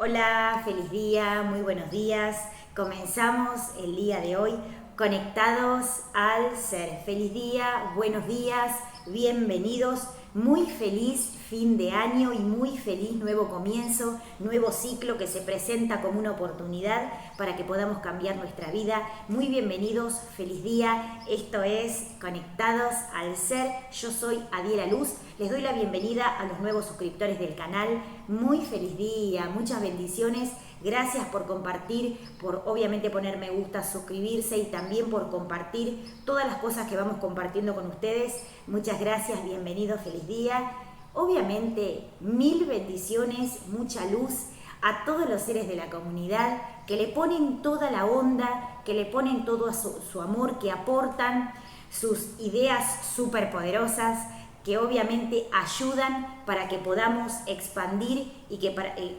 Hola, feliz día, muy buenos días. Comenzamos el día de hoy conectados al ser. Feliz día, buenos días, bienvenidos. Muy feliz fin de año y muy feliz nuevo comienzo, nuevo ciclo que se presenta como una oportunidad para que podamos cambiar nuestra vida. Muy bienvenidos, feliz día. Esto es Conectados al Ser. Yo soy Adiela Luz. Les doy la bienvenida a los nuevos suscriptores del canal. Muy feliz día, muchas bendiciones. Gracias por compartir, por obviamente poner me gusta, suscribirse y también por compartir todas las cosas que vamos compartiendo con ustedes. Muchas gracias, bienvenidos, feliz día. Obviamente, mil bendiciones, mucha luz a todos los seres de la comunidad que le ponen toda la onda, que le ponen todo su amor, que aportan sus ideas súper poderosas, que obviamente ayudan para que podamos expandir y que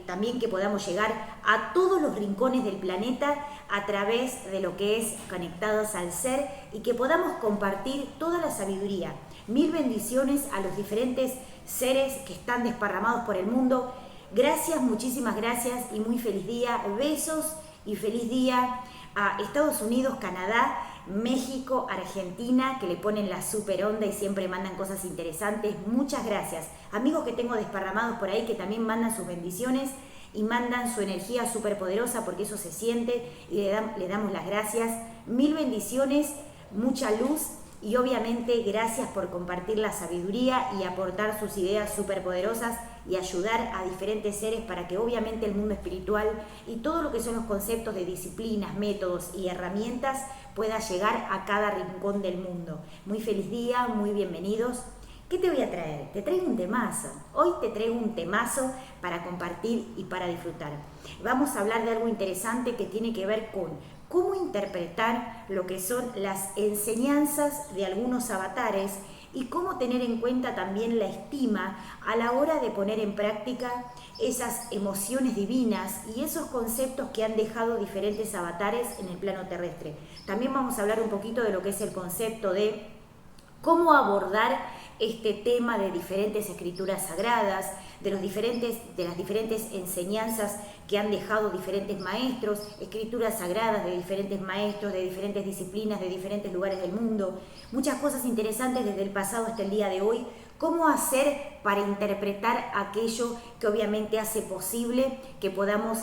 también que podamos llegar a todos los rincones del planeta a través de lo que es Conectados al Ser y que podamos compartir toda la sabiduría. Mil bendiciones a los diferentes seres que están desparramados por el mundo. Gracias, muchísimas gracias y muy feliz día. Besos y feliz día a Estados Unidos, Canadá, México, Argentina, que le ponen la super onda y siempre mandan cosas interesantes. Muchas gracias. Amigos que tengo desparramados por ahí que también mandan sus bendiciones y mandan su energía súper poderosa porque eso se siente y le damos las gracias. Mil bendiciones, mucha luz y obviamente gracias por compartir la sabiduría y aportar sus ideas súper poderosas y ayudar a diferentes seres para que obviamente el mundo espiritual y todo lo que son los conceptos de disciplinas, métodos y herramientas pueda llegar a cada rincón del mundo. Muy feliz día, muy bienvenidos. ¿Qué te voy a traer? Te traigo un temazo. Hoy te traigo un temazo para compartir y para disfrutar. Vamos a hablar de algo interesante que tiene que ver con cómo interpretar lo que son las enseñanzas de algunos avatares y cómo tener en cuenta también la estima a la hora de poner en práctica esas emociones divinas y esos conceptos que han dejado diferentes avatares en el plano terrestre. También vamos a hablar un poquito de lo que es el concepto de cómo abordar este tema de diferentes escrituras sagradas, de las diferentes enseñanzas que han dejado diferentes maestros, escrituras sagradas de diferentes maestros, de diferentes disciplinas, de diferentes lugares del mundo. Muchas cosas interesantes desde el pasado hasta el día de hoy. Cómo hacer para interpretar aquello que obviamente hace posible que podamos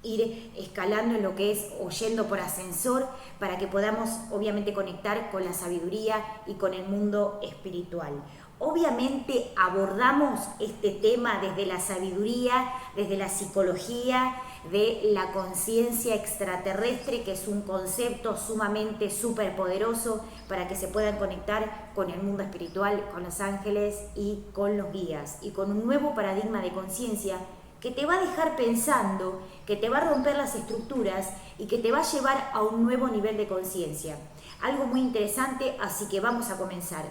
ir escalando en lo que es o yendo por ascensor para que podamos obviamente conectar con la sabiduría y con el mundo espiritual. Obviamente abordamos este tema desde la sabiduría, desde la psicología, de la conciencia extraterrestre, que es un concepto sumamente súper poderoso para que se puedan conectar con el mundo espiritual, con los ángeles y con los guías, y con un nuevo paradigma de conciencia que te va a dejar pensando, que te va a romper las estructuras y que te va a llevar a un nuevo nivel de conciencia. Algo muy interesante, así que vamos a comenzar.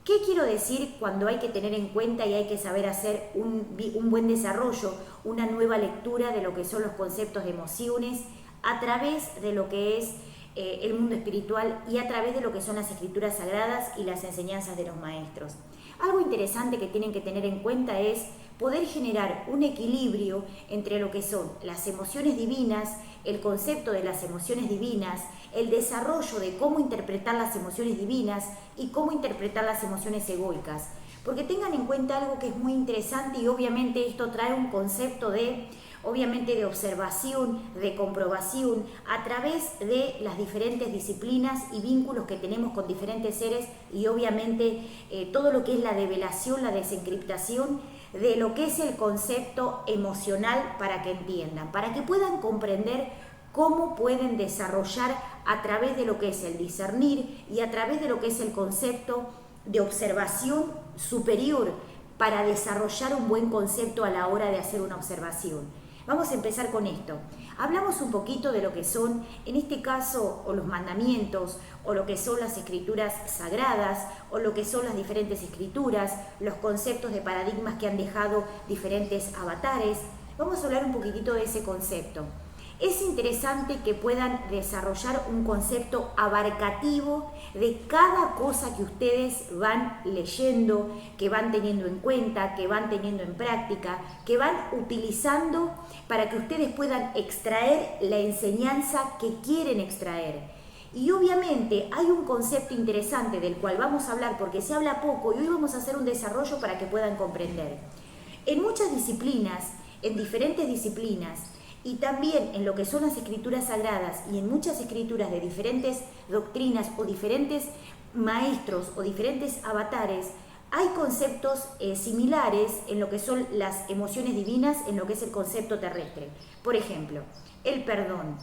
¿Qué quiero decir cuando hay que tener en cuenta y hay que saber hacer un buen desarrollo, una nueva lectura de lo que son los conceptos de emociones a través de lo que es el mundo espiritual y a través de lo que son las escrituras sagradas y las enseñanzas de los maestros? Algo interesante que tienen que tener en cuenta es poder generar un equilibrio entre lo que son las emociones divinas, el concepto de las emociones divinas, el desarrollo de cómo interpretar las emociones divinas y cómo interpretar las emociones egoicas. Porque tengan en cuenta algo que es muy interesante y obviamente esto trae un concepto de observación, de comprobación a través de las diferentes disciplinas y vínculos que tenemos con diferentes seres y obviamente todo lo que es la develación, la desencriptación de lo que es el concepto emocional para que entiendan, para que puedan comprender cómo pueden desarrollar a través de lo que es el discernir y a través de lo que es el concepto de observación superior para desarrollar un buen concepto a la hora de hacer una observación. Vamos a empezar con esto. Hablamos un poquito de lo que son, en este caso, o los mandamientos, o lo que son las escrituras sagradas, o lo que son las diferentes escrituras, los conceptos de paradigmas que han dejado diferentes avatares. Vamos a hablar un poquitito de ese concepto. es interesante que puedan desarrollar un concepto abarcativo de cada cosa que ustedes van leyendo, que van teniendo en cuenta, que van teniendo en práctica, que van utilizando para que ustedes puedan extraer la enseñanza que quieren extraer. Y obviamente hay un concepto interesante del cual vamos a hablar porque se habla poco y hoy vamos a hacer un desarrollo para que puedan comprender. En muchas disciplinas, en diferentes disciplinas, y también en lo que son las escrituras sagradas y en muchas escrituras de diferentes doctrinas o diferentes maestros o diferentes avatares, hay conceptos similares en lo que son las emociones divinas, en lo que es el concepto terrestre. Por ejemplo, el perdón.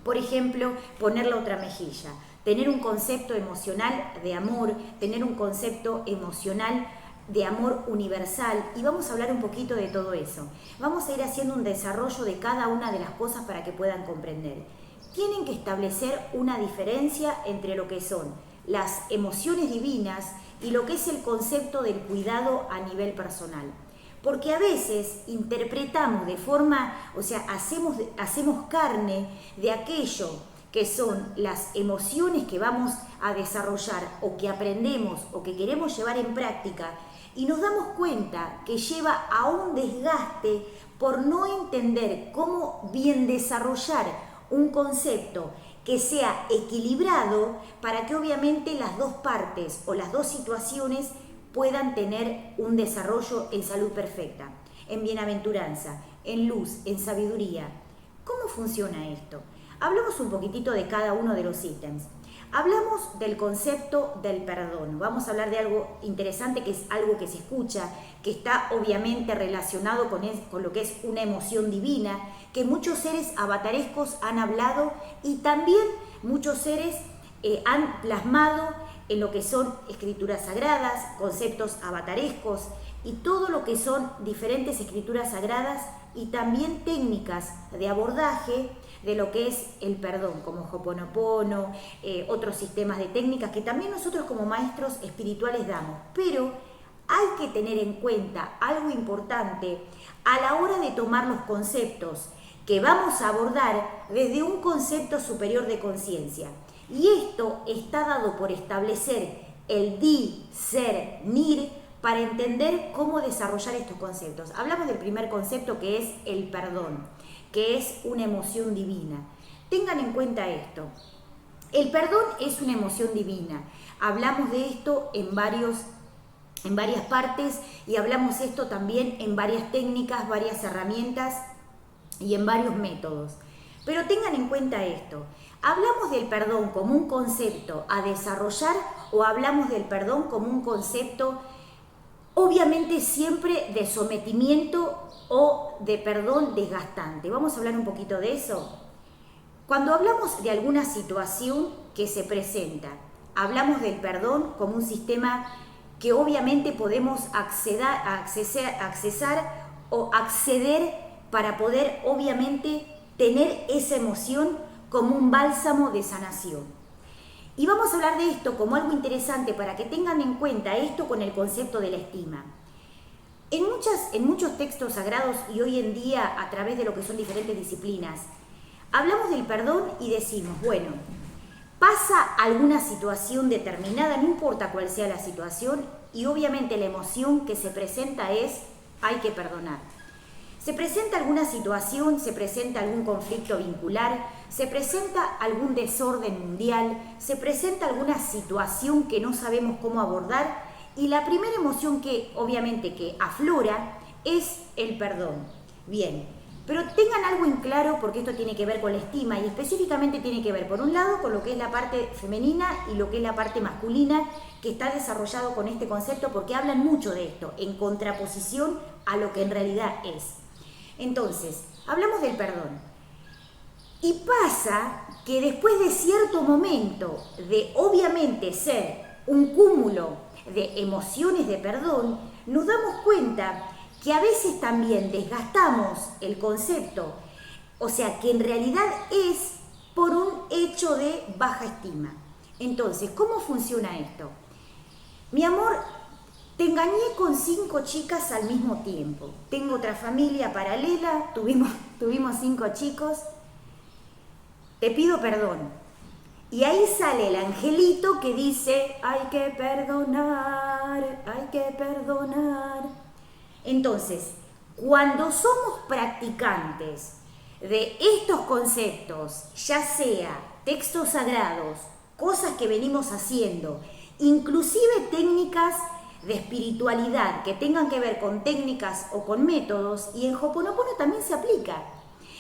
Por ejemplo, poner la otra mejilla. Tener un concepto emocional de amor, tener un concepto emocional de amor universal, y vamos a hablar un poquito de todo eso. Vamos a ir haciendo un desarrollo de cada una de las cosas para que puedan comprender. Tienen que establecer una diferencia entre lo que son las emociones divinas y lo que es el concepto del cuidado a nivel personal. Porque a veces interpretamos de forma, o sea, hacemos carne de aquello que son las emociones que vamos a desarrollar o que aprendemos o que queremos llevar en práctica, y nos damos cuenta que lleva a un desgaste por no entender cómo bien desarrollar un concepto que sea equilibrado para que obviamente las dos partes o las dos situaciones puedan tener un desarrollo en salud perfecta, en bienaventuranza, en luz, en sabiduría. ¿Cómo funciona esto? Hablamos un poquitito de cada uno de los ítems. Hablamos del concepto del perdón. Vamos a hablar de algo interesante, que es algo que se escucha, que está obviamente relacionado con lo que es una emoción divina, que muchos seres avatarescos han hablado y también muchos seres han plasmado en lo que son escrituras sagradas, conceptos avatarescos y todo lo que son diferentes escrituras sagradas y también técnicas de abordaje de lo que es el perdón, como Ho'oponopono, otros sistemas de técnicas que también nosotros como maestros espirituales damos. Pero hay que tener en cuenta algo importante a la hora de tomar los conceptos que vamos a abordar desde un concepto superior de conciencia. Y esto está dado por establecer el discernir para entender cómo desarrollar estos conceptos. Hablamos del primer concepto, que es el perdón, que es una emoción divina. Tengan en cuenta esto. El perdón es una emoción divina. Hablamos de esto en varias partes y hablamos esto también en varias técnicas, varias herramientas y en varios métodos. Pero tengan en cuenta esto. ¿Hablamos del perdón como un concepto a desarrollar o hablamos del perdón como un concepto obviamente siempre de sometimiento o de perdón desgastante? Vamos a hablar un poquito de eso. Cuando hablamos de alguna situación que se presenta, hablamos del perdón como un sistema que obviamente podemos accesar o acceder para poder obviamente tener esa emoción como un bálsamo de sanación. Y vamos a hablar de esto como algo interesante para que tengan en cuenta esto con el concepto de la estima. En muchos textos sagrados y hoy en día a través de lo que son diferentes disciplinas, hablamos del perdón y decimos, bueno, pasa alguna situación determinada, no importa cuál sea la situación, y obviamente la emoción que se presenta es, hay que perdonar. Se presenta alguna situación, se presenta algún conflicto vincular, se presenta algún desorden mundial, se presenta alguna situación que no sabemos cómo abordar y la primera emoción que obviamente que aflora es el perdón. Bien, pero tengan algo en claro porque esto tiene que ver con la estima y específicamente tiene que ver por un lado con lo que es la parte femenina y lo que es la parte masculina que está desarrollado con este concepto porque hablan mucho de esto en contraposición a lo que en realidad es. Entonces, hablamos del perdón. Y pasa que después de cierto momento de obviamente ser un cúmulo de emociones de perdón, nos damos cuenta que a veces también desgastamos el concepto, o sea que en realidad es por un hecho de baja estima. Entonces, ¿cómo funciona esto? Mi amor, te engañé con 5 chicas al mismo tiempo. Tengo otra familia paralela, tuvimos 5 chicos te pido perdón. Y ahí sale el angelito que dice, hay que perdonar, hay que perdonar. Entonces, cuando somos practicantes de estos conceptos, ya sea textos sagrados, cosas que venimos haciendo, inclusive técnicas de espiritualidad que tengan que ver con técnicas o con métodos, y en Ho'oponopono también se aplica.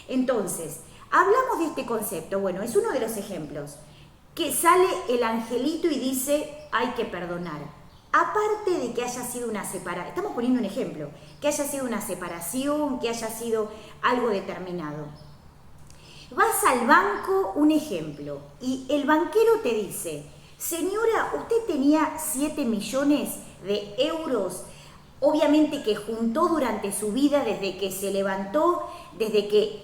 Entonces, hablamos de este concepto, bueno, es uno de los ejemplos, que sale el angelito y dice, hay que perdonar. Aparte de que haya sido una separación, estamos poniendo un ejemplo, que haya sido una separación, que haya sido algo determinado. Vas al banco, un ejemplo, y el banquero te dice, señora, usted tenía 7 millones de euros, obviamente que juntó durante su vida desde que se levantó, desde que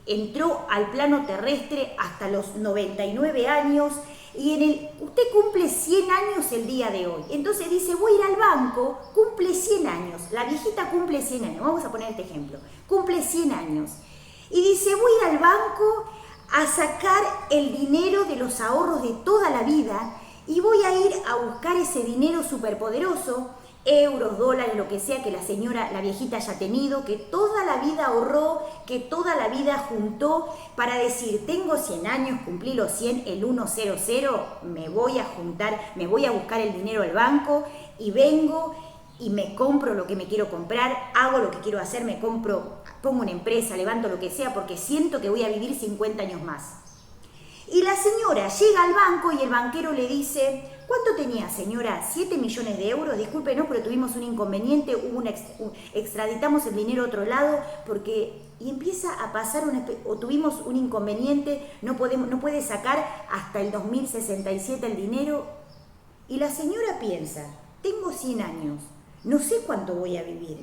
entró al plano terrestre hasta los 99 años, y usted cumple 100 años el día de hoy. Entonces dice, voy a ir al banco, cumple 100 años, la viejita cumple 100 años, vamos a poner este ejemplo, cumple 100 años. Y dice, voy a ir al banco a sacar el dinero de los ahorros de toda la vida y voy a ir a buscar ese dinero superpoderoso, euros, dólares, lo que sea que la viejita haya tenido, que toda la vida ahorró, que toda la vida juntó, para decir, tengo 100 años, cumplí los 100, el 100, me voy a juntar, me voy a buscar el dinero al banco y vengo y me compro lo que me quiero comprar, hago lo que quiero hacer, me compro, pongo una empresa, levanto lo que sea, porque siento que voy a vivir 50 años más. Y la señora llega al banco y el banquero le dice, ¿cuánto tenía, señora? 7 millones de euros, discúlpenos, pero tuvimos un inconveniente, extraditamos el dinero a otro lado, y empieza a pasar, o tuvimos un inconveniente, no puede sacar hasta el 2067 el dinero. Y la señora piensa, tengo 100 años, no sé cuánto voy a vivir.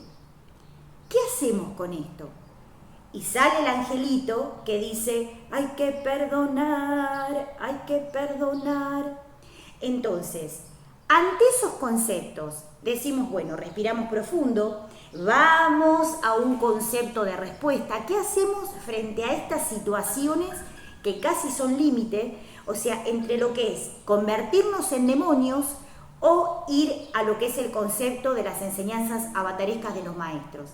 ¿Qué hacemos con esto? Y sale el angelito que dice, hay que perdonar, hay que perdonar. Entonces, ante esos conceptos, decimos, bueno, respiramos profundo, vamos a un concepto de respuesta. ¿Qué hacemos frente a estas situaciones que casi son límite? O sea, entre lo que es convertirnos en demonios o ir a lo que es el concepto de las enseñanzas avatarescas de los maestros.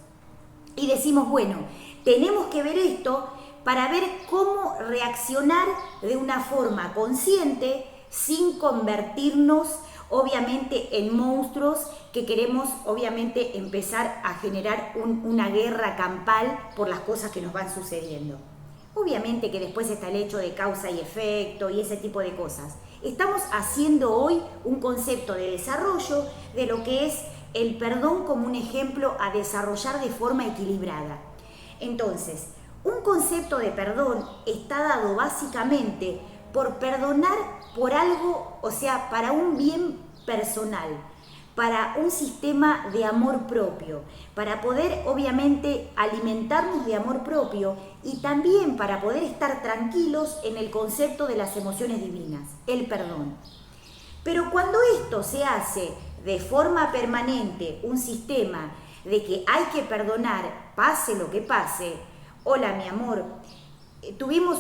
Y decimos, bueno, tenemos que ver esto para ver cómo reaccionar de una forma consciente sin convertirnos, obviamente, en monstruos que queremos, obviamente, empezar a generar una guerra campal por las cosas que nos van sucediendo. Obviamente que después está el hecho de causa y efecto y ese tipo de cosas. Estamos haciendo hoy un concepto de desarrollo de lo que es el perdón como un ejemplo a desarrollar de forma equilibrada. Entonces, un concepto de perdón está dado básicamente por perdonar por algo, o sea, para un bien personal, para un sistema de amor propio, para poder obviamente alimentarnos de amor propio y también para poder estar tranquilos en el concepto de las emociones divinas, el perdón. Pero cuando esto se hace de forma permanente, un sistema de que hay que perdonar, pase lo que pase, hola mi amor,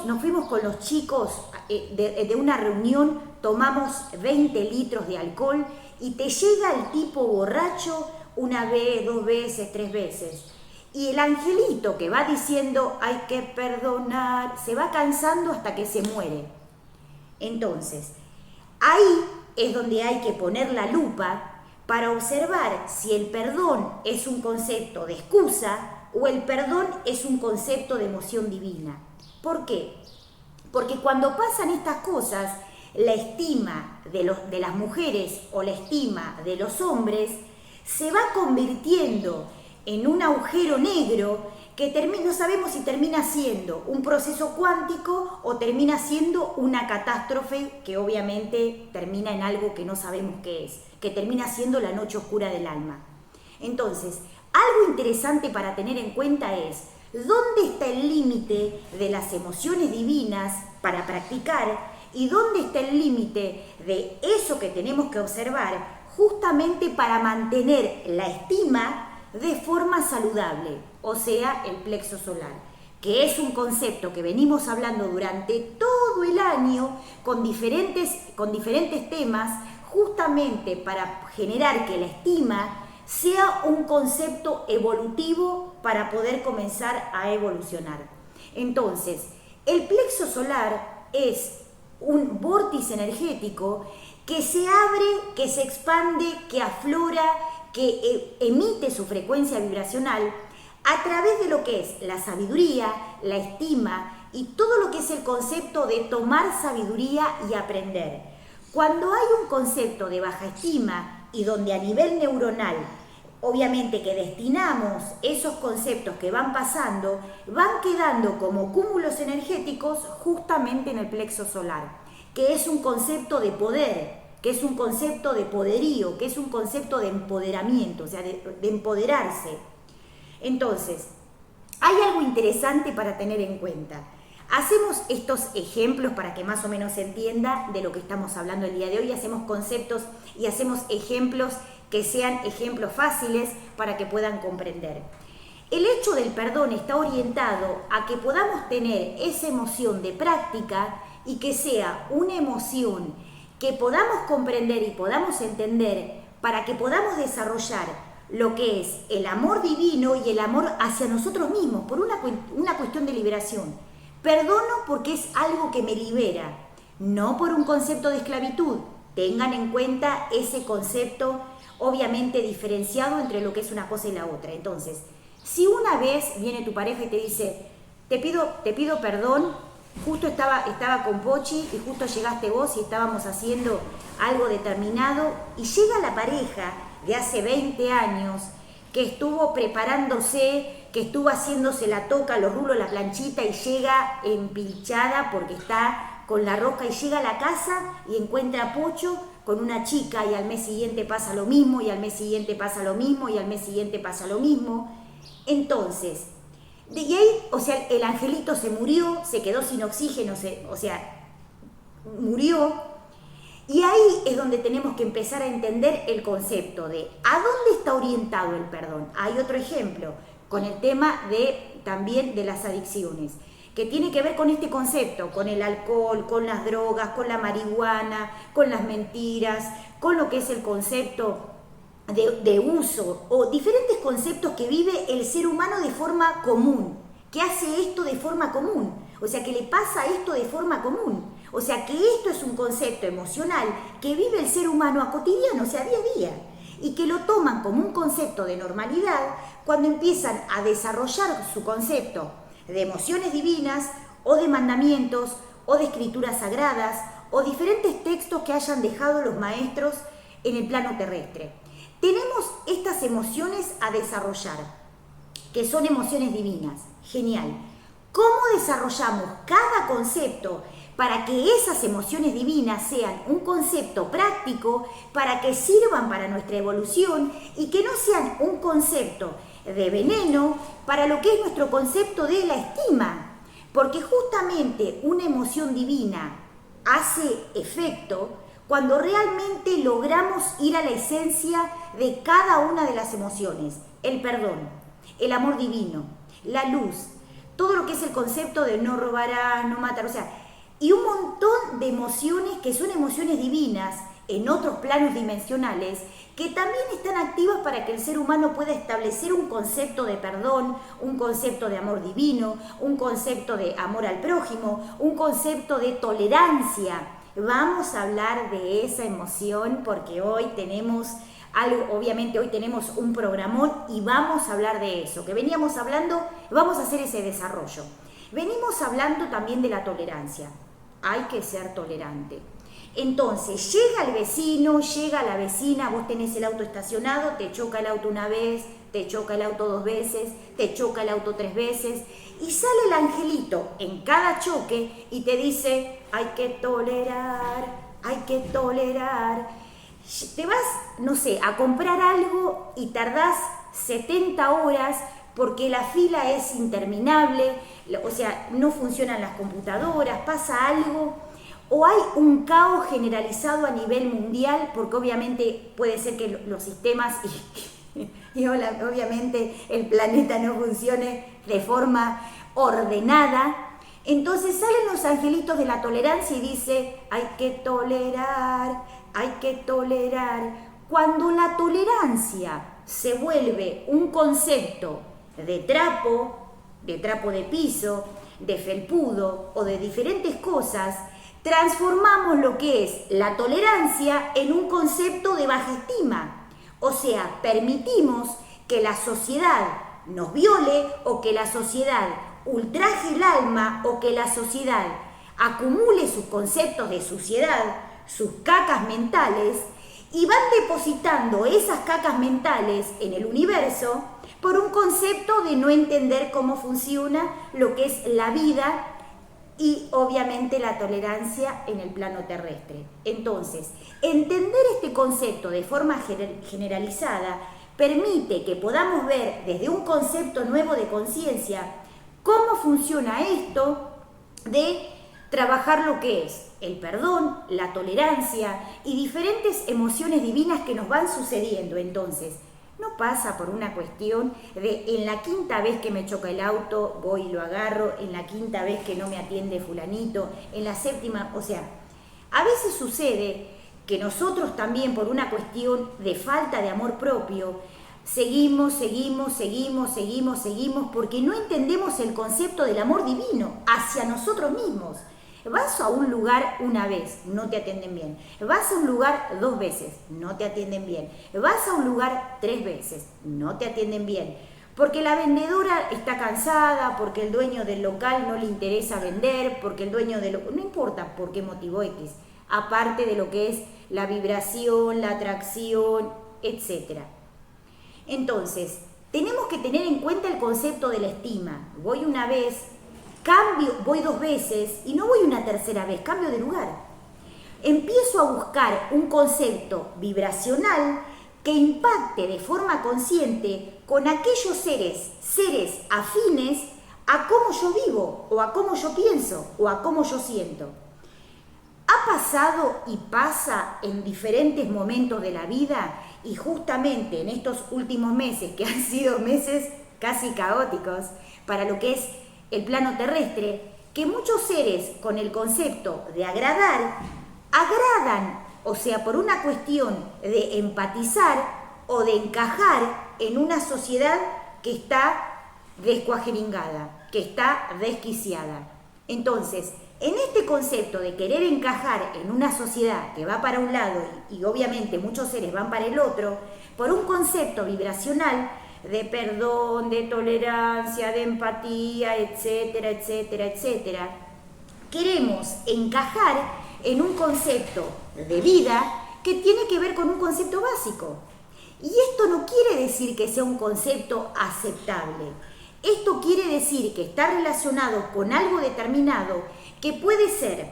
nos fuimos con los chicos de una reunión, tomamos 20 litros de alcohol y te llega el tipo borracho una vez, 2 veces, 3 veces. Y el angelito que va diciendo hay que perdonar, se va cansando hasta que se muere. Entonces, ahí es donde hay que poner la lupa para observar si el perdón es un concepto de excusa o el perdón es un concepto de emoción divina. ¿Por qué? Porque cuando pasan estas cosas, la estima de las mujeres o la estima de los hombres se va convirtiendo en un agujero negro que no sabemos si termina siendo un proceso cuántico o termina siendo una catástrofe que obviamente termina en algo que no sabemos qué es, que termina siendo la noche oscura del alma. Entonces, algo interesante para tener en cuenta es dónde está el límite de las emociones divinas para practicar y dónde está el límite de eso que tenemos que observar justamente para mantener la estima de forma saludable, o sea, el plexo solar. que es un concepto que venimos hablando durante todo el año con diferentes temas, justamente para generar que la estima sea un concepto evolutivo para poder comenzar a evolucionar. Entonces, el plexo solar es un vórtice energético que se abre, que se expande, que aflora, que emite su frecuencia vibracional a través de lo que es la sabiduría, la estima y todo lo que es el concepto de tomar sabiduría y aprender. Cuando hay un concepto de baja estima y donde a nivel neuronal, obviamente que destinamos esos conceptos que van pasando, van quedando como cúmulos energéticos justamente en el plexo solar, que es un concepto de poder, que es un concepto de poderío, que es un concepto de empoderamiento, o sea, de empoderarse. Entonces, hay algo interesante para tener en cuenta. Hacemos estos ejemplos para que más o menos se entienda de lo que estamos hablando el día de hoy. Hacemos conceptos y hacemos ejemplos que sean ejemplos fáciles para que puedan comprender. El hecho del perdón está orientado a que podamos tener esa emoción de práctica y que sea una emoción que podamos comprender y podamos entender para que podamos desarrollar lo que es el amor divino y el amor hacia nosotros mismos, por una cuestión de liberación. Perdono porque es algo que me libera, no por un concepto de esclavitud. Tengan en cuenta ese concepto, obviamente diferenciado entre lo que es una cosa y la otra. Entonces, si una vez viene tu pareja y te dice, te pido perdón, justo estaba con Pochi y justo llegaste vos y estábamos haciendo algo determinado, y llega la pareja de hace 20 años, que estuvo preparándose, que estuvo haciéndose la toca, los rulos, la planchita, y llega empilchada porque está con la rosca, y llega a la casa y encuentra a Pocho con una chica, y al mes siguiente pasa lo mismo, y al mes siguiente pasa lo mismo, y al mes siguiente pasa lo mismo. Entonces, y ahí, o sea, el angelito se murió, se quedó sin oxígeno, o sea, murió. Y ahí es donde tenemos que empezar a entender el concepto de ¿a dónde está orientado el perdón? Hay otro ejemplo con el tema también de las adicciones, que tiene que ver con este concepto, con el alcohol, con las drogas, con la marihuana, con las mentiras, con lo que es el concepto de uso o diferentes conceptos que vive el ser humano de forma común, que hace esto de forma común, o sea, que le pasa esto de forma común. O sea, que esto es un concepto emocional que vive el ser humano a cotidiano, o sea, día a día, y que lo toman como un concepto de normalidad cuando empiezan a desarrollar su concepto de emociones divinas o de mandamientos o de escrituras sagradas o diferentes textos que hayan dejado los maestros en el plano terrestre. Tenemos estas emociones a desarrollar, que son emociones divinas. Genial. ¿Cómo desarrollamos cada concepto para que esas emociones divinas sean un concepto práctico, para que sirvan para nuestra evolución y que no sean un concepto de veneno para lo que es nuestro concepto de la estima? Porque justamente una emoción divina hace efecto cuando realmente logramos ir a la esencia de cada una de las emociones: el perdón, el amor divino, la luz, todo lo que es el concepto de no robarás, no matar, o sea, y un montón de emociones que son emociones divinas en otros planos dimensionales que también están activas para que el ser humano pueda establecer un concepto de perdón, un concepto de amor divino, un concepto de amor al prójimo, un concepto de tolerancia. Vamos a hablar de esa emoción porque hoy tenemos algo, obviamente hoy tenemos un programón y vamos a hablar de eso, que veníamos hablando, vamos a hacer ese desarrollo. Venimos hablando también de la tolerancia. Hay que ser tolerante. Entonces, llega el vecino, llega la vecina, vos tenés el auto estacionado, te choca el auto una vez, te choca el auto 2 veces, te choca el auto 3 veces, y sale el angelito en cada choque y te dice, hay que tolerar, hay que tolerar. Te vas, no sé, a comprar algo y tardás 70 horas porque la fila es interminable, o sea, no funcionan las computadoras, pasa algo, o hay un caos generalizado a nivel mundial, porque obviamente puede ser que los sistemas y obviamente el planeta no funcione de forma ordenada. Entonces salen los angelitos de la tolerancia y dice, hay que tolerar, hay que tolerar. Cuando la tolerancia se vuelve un concepto de trapo de piso, de felpudo o de diferentes cosas, transformamos lo que es la tolerancia en un concepto de baja estima. O sea, permitimos que la sociedad nos viole o que la sociedad ultraje el alma o que la sociedad acumule sus conceptos de suciedad, sus cacas mentales, y van depositando esas cacas mentales en el universo por un concepto de no entender cómo funciona lo que es la vida y obviamente la tolerancia en el plano terrestre. Entonces, entender este concepto de forma generalizada permite que podamos ver desde un concepto nuevo de conciencia cómo funciona esto de trabajar lo que es el perdón, la tolerancia y diferentes emociones divinas que nos van sucediendo. Entonces, no pasa por una cuestión de en la quinta vez que me choca el auto, voy y lo agarro, en la quinta vez que no me atiende fulanito, en la séptima, o sea, a veces sucede que nosotros también por una cuestión de falta de amor propio, seguimos, porque no entendemos el concepto del amor divino hacia nosotros mismos. Vas a un lugar una vez, no te atienden bien. Vas a un lugar 2 veces, no te atienden bien. Vas a un lugar 3 veces, no te atienden bien. Porque la vendedora está cansada, porque el dueño del local no le interesa vender, porque el dueño del local, no importa por qué motivo X, aparte de lo que es la vibración, la atracción, etc. Entonces, tenemos que tener en cuenta el concepto de la estima. Voy una vez, cambio, voy 2 veces y no voy una tercera vez, cambio de lugar. Empiezo a buscar un concepto vibracional que impacte de forma consciente con aquellos seres afines a cómo yo vivo, o a cómo yo pienso, o a cómo yo siento. Ha pasado y pasa en diferentes momentos de la vida, y justamente en estos últimos meses, que han sido meses casi caóticos para lo que es el plano terrestre, que muchos seres con el concepto de agradar, agradan, o sea, por una cuestión de empatizar o de encajar en una sociedad que está descuajeringada, que está desquiciada. Entonces, en este concepto de querer encajar en una sociedad que va para un lado y obviamente muchos seres van para el otro, por un concepto vibracional de perdón, de tolerancia, de empatía, etcétera, etcétera, etcétera, queremos encajar en un concepto de vida que tiene que ver con un concepto básico. Y esto no quiere decir que sea un concepto aceptable. Esto quiere decir que está relacionado con algo determinado, que puede ser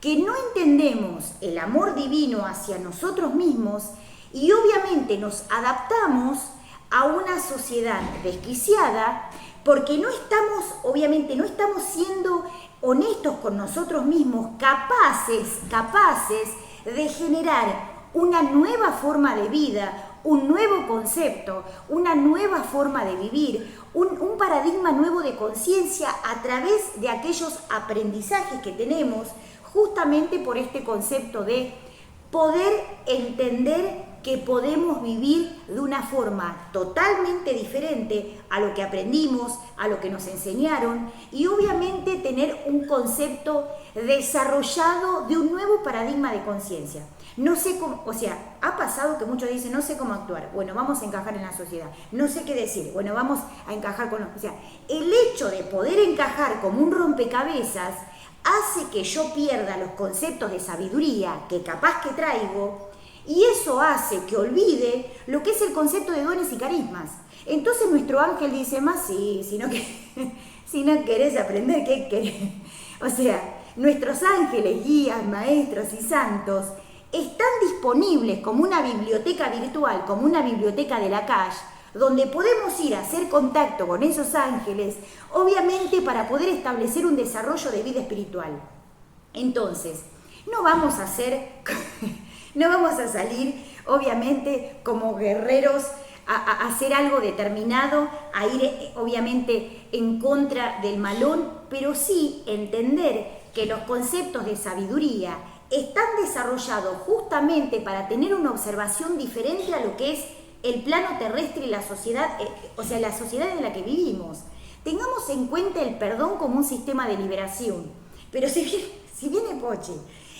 que no entendemos el amor divino hacia nosotros mismos y obviamente nos adaptamos a una sociedad desquiciada porque no estamos siendo honestos con nosotros mismos, capaces de generar una nueva forma de vida, un nuevo concepto, una nueva forma de vivir, un paradigma nuevo de conciencia a través de aquellos aprendizajes que tenemos, justamente por este concepto de poder entender que podemos vivir de una forma totalmente diferente a lo que aprendimos, a lo que nos enseñaron, y obviamente tener un concepto desarrollado de un nuevo paradigma de conciencia. No sé cómo, o sea, ha pasado que muchos dicen, no sé cómo actuar, bueno, vamos a encajar en la sociedad, no sé qué decir, bueno, vamos a encajar con... O sea, el hecho de poder encajar como un rompecabezas hace que yo pierda los conceptos de sabiduría que capaz que traigo, y eso hace que olvide lo que es el concepto de dones y carismas. Entonces nuestro ángel dice, más sí, si no querés aprender, ¿qué querés? O sea, nuestros ángeles, guías, maestros y santos están disponibles como una biblioteca virtual, como una biblioteca de la calle, donde podemos ir a hacer contacto con esos ángeles, obviamente para poder establecer un desarrollo de vida espiritual. Entonces, no vamos a salir, obviamente, como guerreros a hacer algo determinado, a ir obviamente en contra del malón, pero sí entender que los conceptos de sabiduría están desarrollados justamente para tener una observación diferente a lo que es el plano terrestre y la sociedad, o sea, la sociedad en la que vivimos. Tengamos en cuenta el perdón como un sistema de liberación. Pero si viene Poche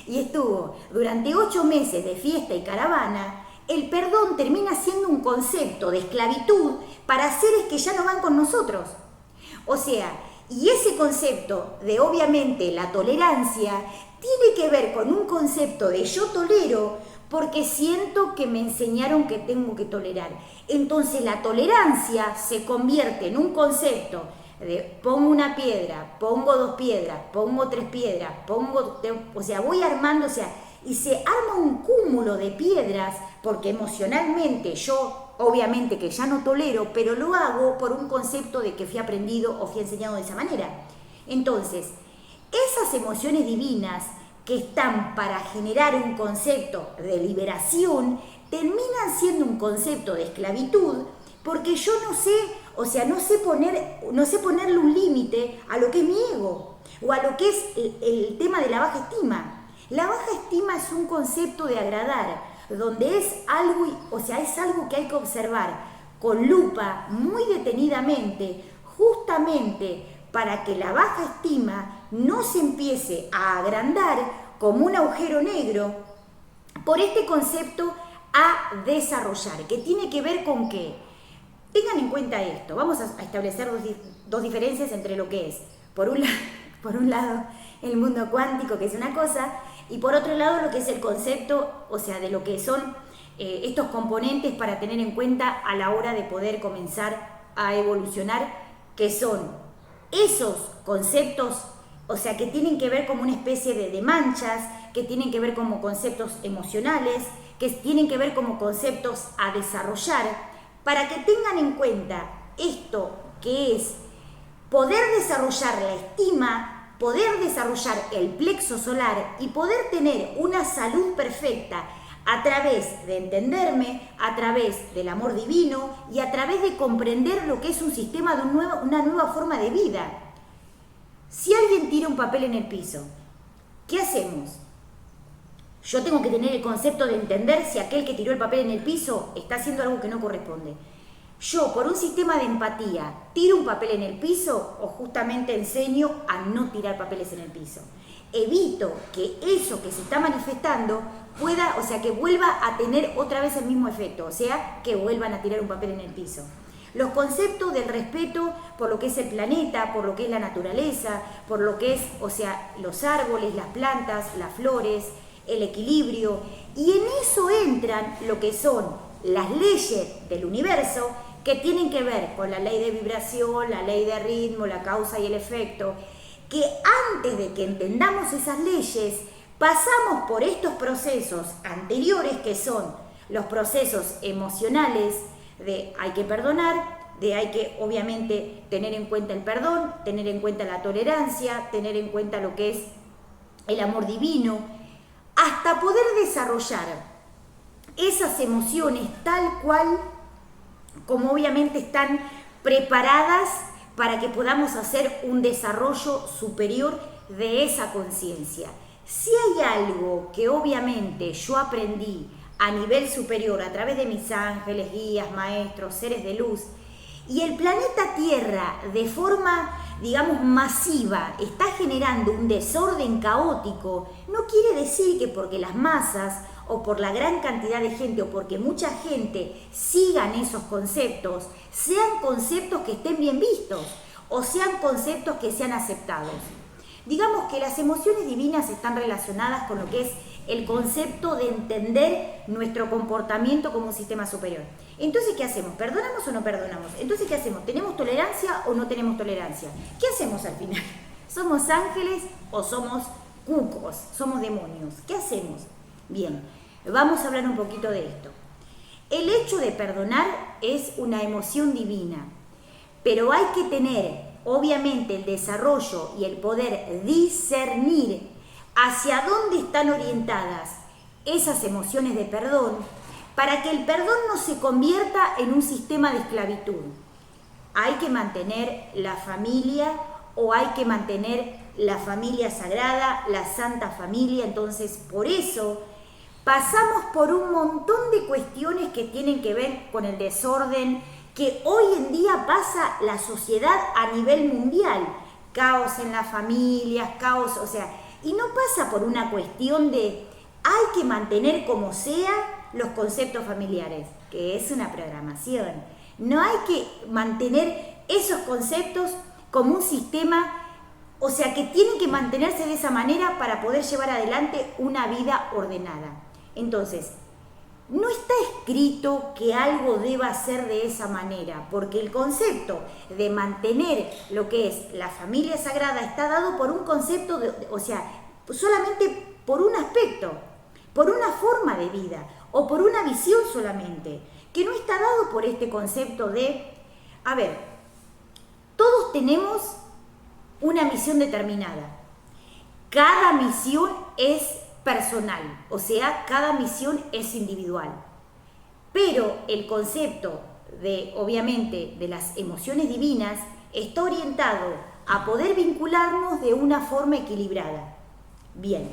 y estuvo durante 8 meses de fiesta y caravana, el perdón termina siendo un concepto de esclavitud para seres que ya no van con nosotros. O sea, y ese concepto de obviamente la tolerancia tiene que ver con un concepto de yo tolero porque siento que me enseñaron que tengo que tolerar. Entonces la tolerancia se convierte en un concepto de pongo una piedra, pongo 2 piedras, pongo 3 piedras, o sea, voy armando, o sea, y se arma un cúmulo de piedras porque emocionalmente yo, obviamente que ya no tolero, pero lo hago por un concepto de que fui aprendido o fui enseñado de esa manera. Entonces, esas emociones divinas que están para generar un concepto de liberación, terminan siendo un concepto de esclavitud, porque yo no sé, o sea, no sé ponerle un límite a lo que es mi ego, o a lo que es el tema de la baja estima. La baja estima es un concepto de agradar, donde es algo, o sea, es algo que hay que observar con lupa, muy detenidamente, justamente para que la baja estima no se empiece a agrandar como un agujero negro por este concepto a desarrollar, que tiene que ver con qué. Tengan en cuenta esto, vamos a establecer dos diferencias entre lo que es, por un lado, el mundo cuántico, que es una cosa, y por otro lado, lo que es el concepto, o sea, de lo que son estos componentes para tener en cuenta a la hora de poder comenzar a evolucionar, que son esos conceptos, o sea, que tienen que ver como una especie de manchas, que tienen que ver como conceptos emocionales, que tienen que ver como conceptos a desarrollar, para que tengan en cuenta esto que es poder desarrollar la estima, poder desarrollar el plexo solar y poder tener una salud perfecta a través de entenderme, a través del amor divino y a través de comprender lo que es un sistema de una nueva forma de vida. Si alguien tira un papel en el piso, ¿qué hacemos? Yo tengo que tener el concepto de entender si aquel que tiró el papel en el piso está haciendo algo que no corresponde. Yo, por un sistema de empatía, tiro un papel en el piso o justamente enseño a no tirar papeles en el piso. Evito que eso que se está manifestando pueda, o sea, que vuelva a tener otra vez el mismo efecto, o sea, que vuelvan a tirar un papel en el piso. Los conceptos del respeto por lo que es el planeta, por lo que es la naturaleza, por lo que es, o sea, los árboles, las plantas, las flores, el equilibrio, y en eso entran lo que son las leyes del universo que tienen que ver con la ley de vibración, la ley de ritmo, la causa y el efecto, que antes de que entendamos esas leyes pasamos por estos procesos anteriores que son los procesos emocionales de hay que perdonar, de hay que obviamente tener en cuenta el perdón, tener en cuenta la tolerancia, tener en cuenta lo que es el amor divino, hasta poder desarrollar esas emociones tal cual como obviamente están preparadas para que podamos hacer un desarrollo superior de esa conciencia. Si hay algo que obviamente yo aprendí a nivel superior a través de mis ángeles, guías, maestros, seres de luz, y el planeta Tierra de forma, digamos, masiva está generando un desorden caótico, no quiere decir que porque las masas o por la gran cantidad de gente o porque mucha gente sigan esos conceptos, sean conceptos que estén bien vistos o sean conceptos que sean aceptados. Digamos que las emociones divinas están relacionadas con lo que es el concepto de entender nuestro comportamiento como un sistema superior. Entonces, ¿qué hacemos? ¿Perdonamos o no perdonamos? Entonces, ¿qué hacemos? ¿Tenemos tolerancia o no tenemos tolerancia? ¿Qué hacemos al final? ¿Somos ángeles o somos cucos? ¿Somos demonios? ¿Qué hacemos? Bien, vamos a hablar un poquito de esto. El hecho de perdonar es una emoción divina, pero hay que tener obviamente el desarrollo y el poder discernir hacia dónde están orientadas esas emociones de perdón para que el perdón no se convierta en un sistema de esclavitud. Hay que mantener la familia o hay que mantener la familia sagrada, la Santa Familia. Entonces, por eso pasamos por un montón de cuestiones que tienen que ver con el desorden que hoy en día pasa la sociedad a nivel mundial. Caos en las familias, caos, o sea, y no pasa por una cuestión de hay que mantener como sea los conceptos familiares, que es una programación. No hay que mantener esos conceptos como un sistema, o sea, que tienen que mantenerse de esa manera para poder llevar adelante una vida ordenada. Entonces, no está escrito que algo deba ser de esa manera, porque el concepto de mantener lo que es la familia sagrada está dado por un concepto, o sea, solamente por un aspecto, por una forma de vida o por una visión solamente, que no está dado por este concepto de, a ver, todos tenemos una misión determinada. Cada misión es personal, o sea, cada misión es individual. Pero el concepto de, obviamente, de las emociones divinas está orientado a poder vincularnos de una forma equilibrada. Bien,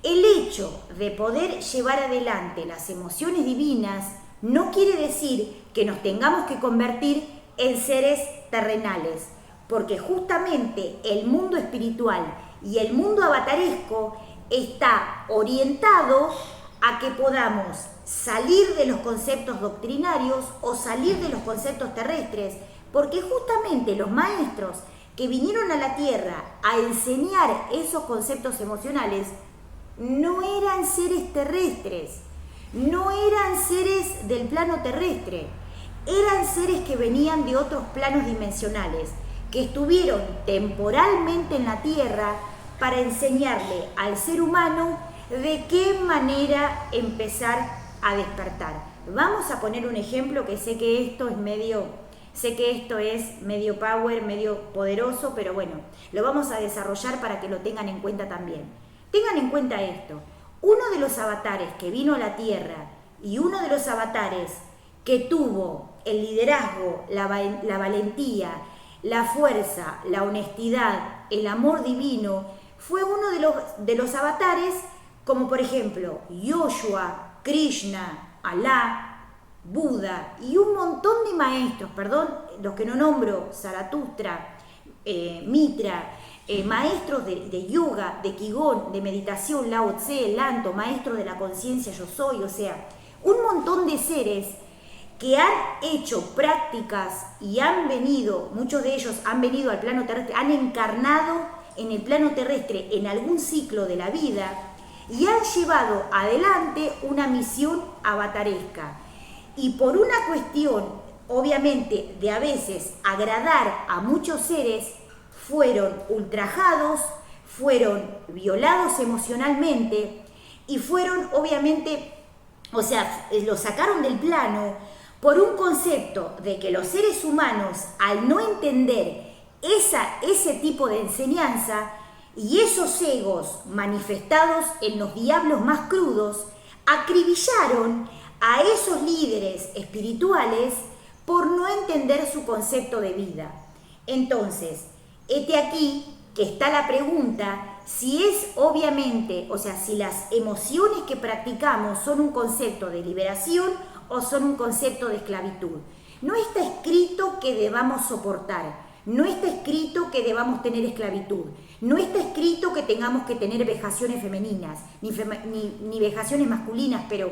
el hecho de poder llevar adelante las emociones divinas no quiere decir que nos tengamos que convertir en seres terrenales, porque justamente el mundo espiritual y el mundo avataresco está orientado a que podamos salir de los conceptos doctrinarios o salir de los conceptos terrestres, porque justamente los maestros que vinieron a la Tierra a enseñar esos conceptos emocionales no eran seres terrestres, no eran seres del plano terrestre, eran seres que venían de otros planos dimensionales, que estuvieron temporalmente en la Tierra para enseñarle al ser humano de qué manera empezar a despertar. Vamos a poner un ejemplo que sé que esto es medio power, medio poderoso, pero bueno, lo vamos a desarrollar para que lo tengan en cuenta también. Tengan en cuenta esto, uno de los avatares que vino a la Tierra y uno de los avatares que tuvo el liderazgo, la valentía, la fuerza, la honestidad, el amor divino, fue uno de los avatares como por ejemplo Yoshua, Krishna, Alá, Buda y un montón de maestros, los que no nombro, Zaratustra, Mitra, maestros de yoga, de Qigong, de meditación, Lao Tse, Lanto, maestros de la conciencia yo soy, o sea, un montón de seres que han hecho prácticas y han venido, muchos de ellos han venido al plano terrestre, han encarnado en el plano terrestre en algún ciclo de la vida y han llevado adelante una misión avataresca. Y por una cuestión, obviamente, de a veces agradar a muchos seres, fueron ultrajados, fueron violados emocionalmente y fueron, obviamente, o sea, los sacaron del plano por un concepto de que los seres humanos, al no entender ese tipo de enseñanza y esos egos manifestados en los diablos más crudos, acribillaron a esos líderes espirituales por no entender su concepto de vida. Entonces, hete aquí que está la pregunta si es obviamente, o sea, si las emociones que practicamos son un concepto de liberación o son un concepto de esclavitud. No está escrito que debamos soportar, no está escrito que debamos tener esclavitud, no está escrito que tengamos que tener vejaciones femeninas, ni vejaciones masculinas, pero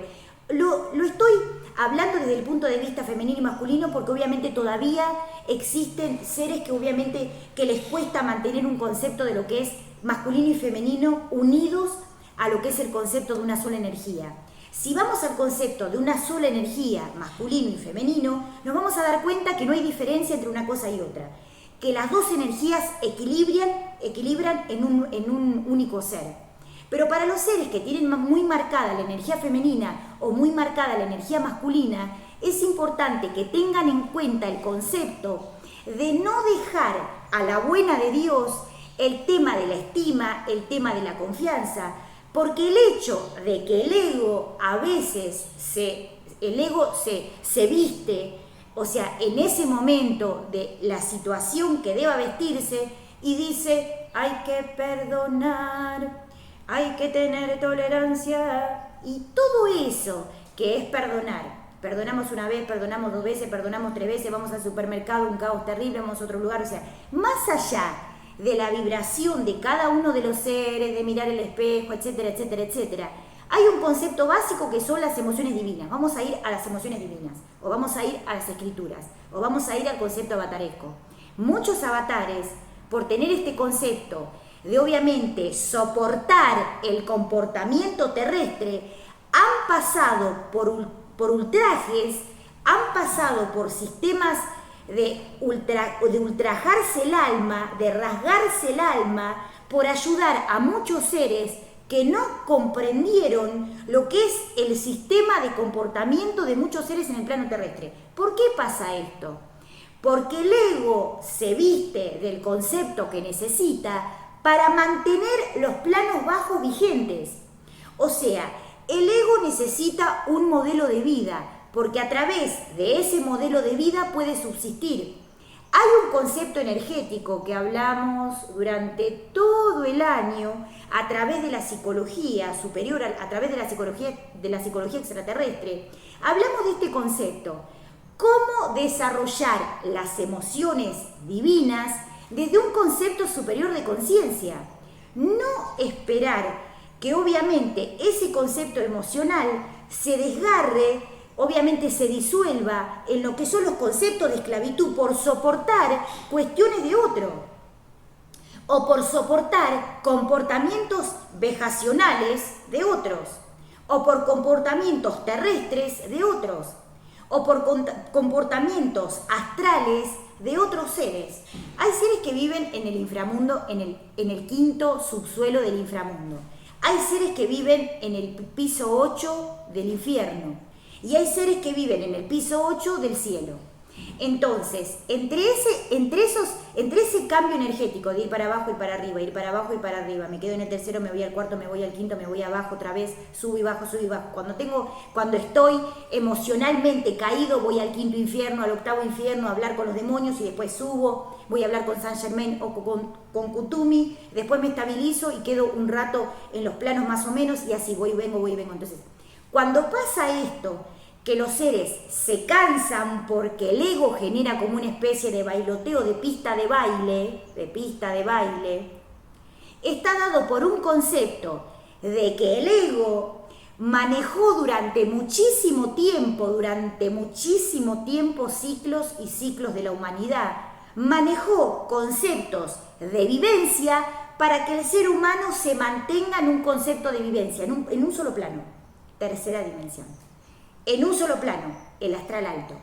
lo estoy hablando desde el punto de vista femenino y masculino porque obviamente todavía existen seres que obviamente que les cuesta mantener un concepto de lo que es masculino y femenino unidos a lo que es el concepto de una sola energía. Si vamos al concepto de una sola energía, masculino y femenino, nos vamos a dar cuenta que no hay diferencia entre una cosa y otra, que las dos energías equilibran en un único ser. Pero para los seres que tienen muy marcada la energía femenina o muy marcada la energía masculina, es importante que tengan en cuenta el concepto de no dejar a la buena de Dios el tema de la estima, el tema de la confianza, porque el hecho de que el ego a veces el ego se viste, o sea, en ese momento de la situación que deba vestirse y dice, hay que perdonar, hay que tener tolerancia y todo eso que es perdonar. Perdonamos una vez, perdonamos 2 veces, perdonamos 3 veces, vamos al supermercado, un caos terrible, vamos a otro lugar, o sea, más allá de la vibración de cada uno de los seres, de mirar el espejo, etcétera, etcétera, etcétera, hay un concepto básico que son las emociones divinas. Vamos a ir a las emociones divinas, o vamos a ir a las escrituras, o vamos a ir al concepto avataresco. Muchos avatares, por tener este concepto de obviamente soportar el comportamiento terrestre, han pasado por ultrajes, han pasado por sistemas de ultrajarse el alma, de rasgarse el alma, por ayudar a muchos seres que no comprendieron lo que es el sistema de comportamiento de muchos seres en el plano terrestre. ¿Por qué pasa esto? Porque el ego se viste del concepto que necesita para mantener los planos bajos vigentes. O sea, el ego necesita un modelo de vida, porque a través de ese modelo de vida puede subsistir. Hay un concepto energético que hablamos durante todo el año a través de la psicología superior, a través de la psicología extraterrestre. Hablamos de este concepto, cómo desarrollar las emociones divinas desde un concepto superior de conciencia. No esperar que obviamente ese concepto emocional se desgarre, obviamente se disuelva en lo que son los conceptos de esclavitud por soportar cuestiones de otro o por soportar comportamientos vejacionales de otros o por comportamientos terrestres de otros o por comportamientos astrales de otros seres. Hay seres que viven en el inframundo, en el quinto subsuelo del inframundo. Hay seres que viven en el piso 8 del infierno. Y hay seres que viven en el piso 8 del cielo. Entonces, entre ese cambio energético de ir para abajo y para arriba, ir para abajo y para arriba, me quedo en el tercero, me voy al cuarto, me voy al quinto, me voy abajo otra vez, subo y bajo, subo y bajo. Cuando estoy emocionalmente caído, voy al quinto infierno, al octavo infierno, a hablar con los demonios y después subo, voy a hablar con Saint Germain o con Kutumi, después me estabilizo y quedo un rato en los planos más o menos y así voy y vengo. Entonces, cuando pasa esto, que los seres se cansan porque el ego genera como una especie de bailoteo de pista de baile, está dado por un concepto de que el ego manejó durante muchísimo tiempo ciclos y ciclos de la humanidad, manejó conceptos de vivencia para que el ser humano se mantenga en un concepto de vivencia, en un solo plano, tercera dimensión. En un solo plano, el astral alto.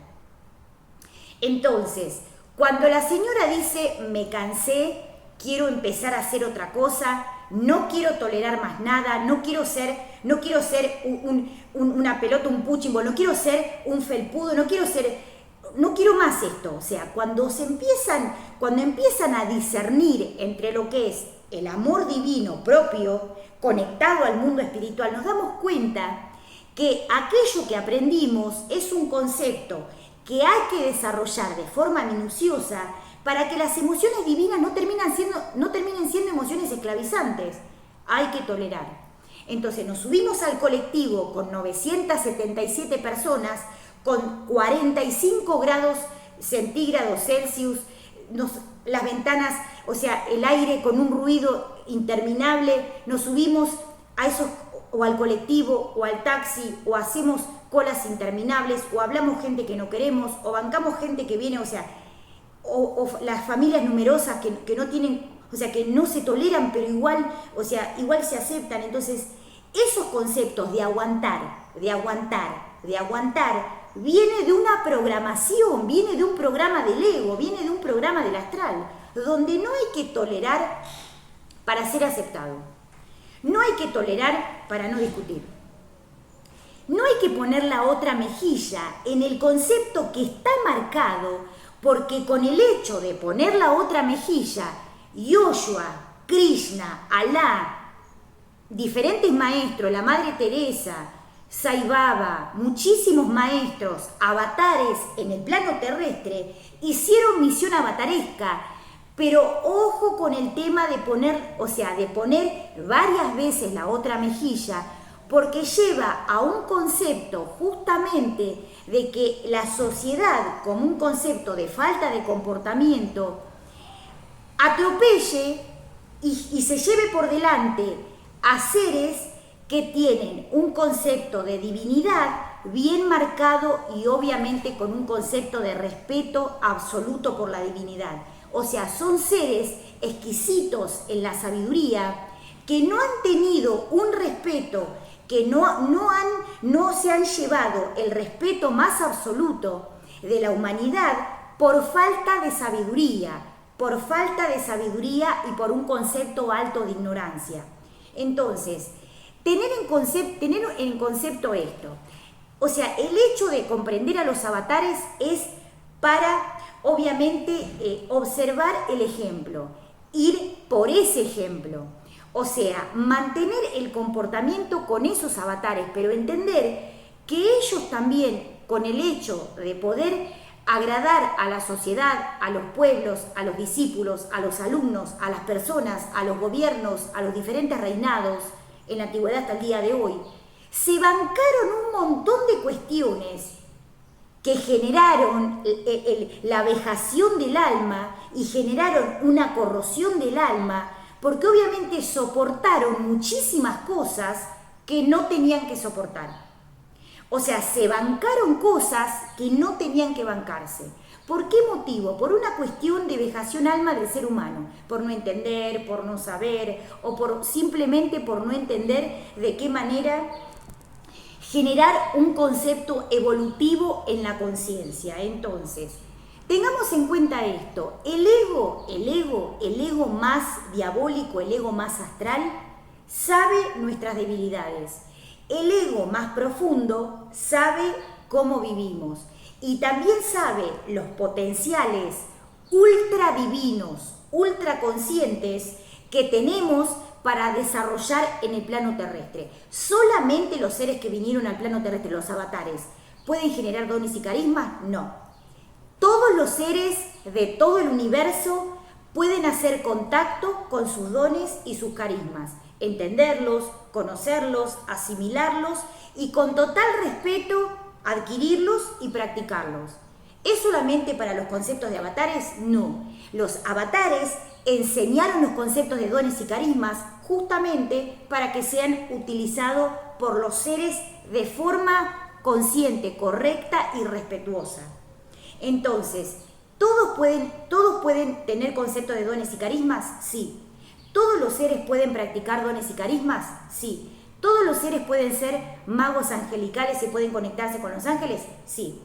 Entonces, cuando la señora dice, me cansé, quiero empezar a hacer otra cosa, no quiero tolerar más nada, no quiero ser una pelota, un puchimbo, no quiero ser un felpudo, no quiero más esto. O sea, cuando empiezan a discernir entre lo que es el amor divino propio, conectado al mundo espiritual, nos damos cuenta que aquello que aprendimos es un concepto que hay que desarrollar de forma minuciosa para que las emociones divinas no terminen siendo emociones esclavizantes. Hay que tolerar. Entonces nos subimos al colectivo con 977 personas, con 45 grados centígrados Celsius, las ventanas, o sea, el aire con un ruido interminable, nos subimos a esos o al colectivo, o al taxi, o hacemos colas interminables, o hablamos gente que no queremos, o bancamos gente que viene, o sea, o las familias numerosas que no tienen, o sea, que no se toleran, pero igual se aceptan. Entonces, esos conceptos de aguantar, viene de una programación, viene de un programa del ego, viene de un programa del astral, donde no hay que tolerar para ser aceptado. No hay que tolerar para no discutir. No hay que poner la otra mejilla en el concepto que está marcado, porque con el hecho de poner la otra mejilla, Yoshua, Krishna, Alá, diferentes maestros, la Madre Teresa, Sai Baba, muchísimos maestros, avatares en el plano terrestre, hicieron misión avataresca, pero ojo con el tema de poner, de poner varias veces la otra mejilla, porque lleva a un concepto justamente de que la sociedad, como un concepto de falta de comportamiento, atropelle y se lleve por delante a seres que tienen un concepto de divinidad bien marcado y obviamente con un concepto de respeto absoluto por la divinidad. O sea, son seres exquisitos en la sabiduría que no han tenido un respeto, que no se han llevado el respeto más absoluto de la humanidad por falta de sabiduría y por un concepto alto de ignorancia. Entonces, tener en concepto esto. O sea, el hecho de comprender a los avatares es para, obviamente, observar el ejemplo, ir por ese ejemplo. O sea, mantener el comportamiento con esos avatares, pero entender que ellos también, con el hecho de poder agradar a la sociedad, a los pueblos, a los discípulos, a los alumnos, a las personas, a los gobiernos, a los diferentes reinados, en la antigüedad hasta el día de hoy, se bancaron un montón de cuestiones que generaron la vejación del alma y generaron una corrosión del alma, porque obviamente soportaron muchísimas cosas que no tenían que soportar. O sea, se bancaron cosas que no tenían que bancarse. ¿Por qué motivo? Por una cuestión de vejación alma del ser humano, por no entender, por no saber o simplemente por no entender de qué manera generar un concepto evolutivo en la conciencia. Entonces, tengamos en cuenta esto, el ego más diabólico, el ego más astral, sabe nuestras debilidades. El ego más profundo sabe cómo vivimos. Y también sabe los potenciales ultra divinos, ultra conscientes que tenemos para desarrollar en el plano terrestre. Solamente los seres que vinieron al plano terrestre, los avatares, ¿pueden generar dones y carismas? No. Todos los seres de todo el universo pueden hacer contacto con sus dones y sus carismas, entenderlos, conocerlos, asimilarlos y con total respeto adquirirlos y practicarlos. ¿Es solamente para los conceptos de avatares? No. Los avatares enseñaron los conceptos de dones y carismas justamente para que sean utilizados por los seres de forma consciente, correcta y respetuosa. Entonces, ¿todos pueden tener conceptos de dones y carismas? Sí. ¿Todos los seres pueden practicar dones y carismas? Sí. ¿Todos los seres pueden ser magos angelicales y pueden conectarse con los ángeles? Sí.